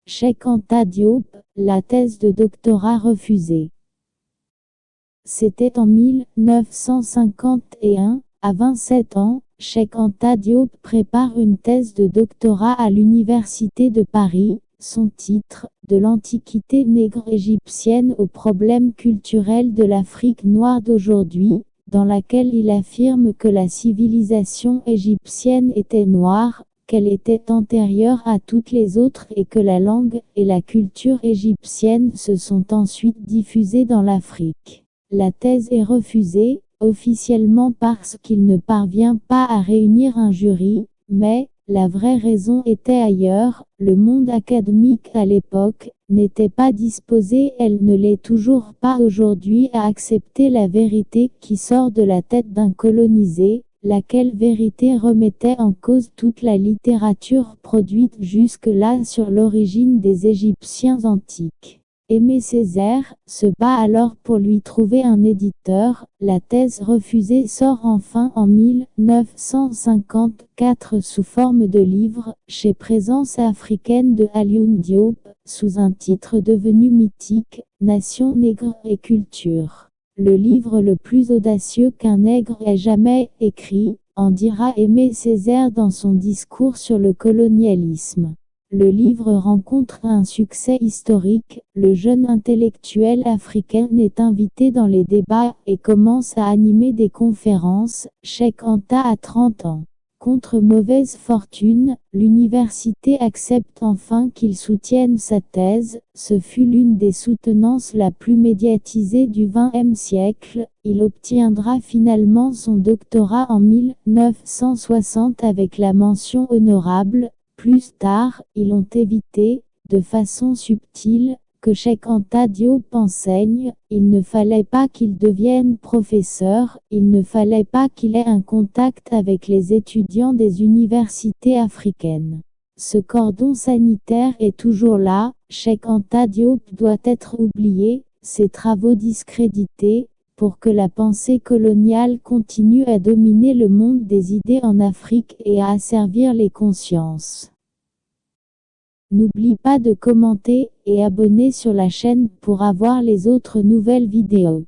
Cheikh Anta Diop, la thèse de doctorat refusée. C'était en 1951, à 27 ans, Cheikh Anta Diop prépare une thèse de doctorat à l'Université de Paris. Son titre, De l'Antiquité nègre égyptienne aux problèmes culturels de l'Afrique noire d'aujourd'hui, dans laquelle il affirme que la civilisation égyptienne était noire, qu'elle était antérieure à toutes les autres et que la langue et la culture égyptienne se sont ensuite diffusées dans l'Afrique. La thèse est refusée, officiellement parce qu'il ne parvient pas à réunir un jury, mais la vraie raison était ailleurs. Le monde académique à l'époque n'était pas disposé, elle ne l'est toujours pas aujourd'hui, à accepter la vérité qui sort de la tête d'un colonisé, laquelle vérité remettait en cause toute la littérature produite jusque-là sur l'origine des Égyptiens antiques. Aimé Césaire se bat alors pour lui trouver un éditeur. La thèse refusée sort enfin en 1954 sous forme de livre, chez Présence africaine de Alioune Diop, sous un titre devenu mythique, Nation nègre et culture. Le livre le plus audacieux qu'un nègre ait jamais écrit, en dira Aimé Césaire dans son discours sur le colonialisme. Le livre rencontre un succès historique, le jeune intellectuel africain est invité dans les débats et commence à animer des conférences. Cheikh Anta a 30 ans. Contre mauvaise fortune, l'université accepte enfin qu'il soutienne sa thèse. Ce fut l'une des soutenances la plus médiatisée du XXe siècle. Il obtiendra finalement son doctorat en 1960 avec la mention honorable. Plus tard, ils ont évité, de façon subtile, que Cheikh Anta Diop enseigne. Il ne fallait pas qu'il devienne professeur, il ne fallait pas qu'il ait un contact avec les étudiants des universités africaines. Ce cordon sanitaire est toujours là, Cheikh Anta Diop doit être oublié, ses travaux discrédités, pour que la pensée coloniale continue à dominer le monde des idées en Afrique et à asservir les consciences. N'oublie pas de commenter et abonner sur la chaîne pour avoir les autres nouvelles vidéos.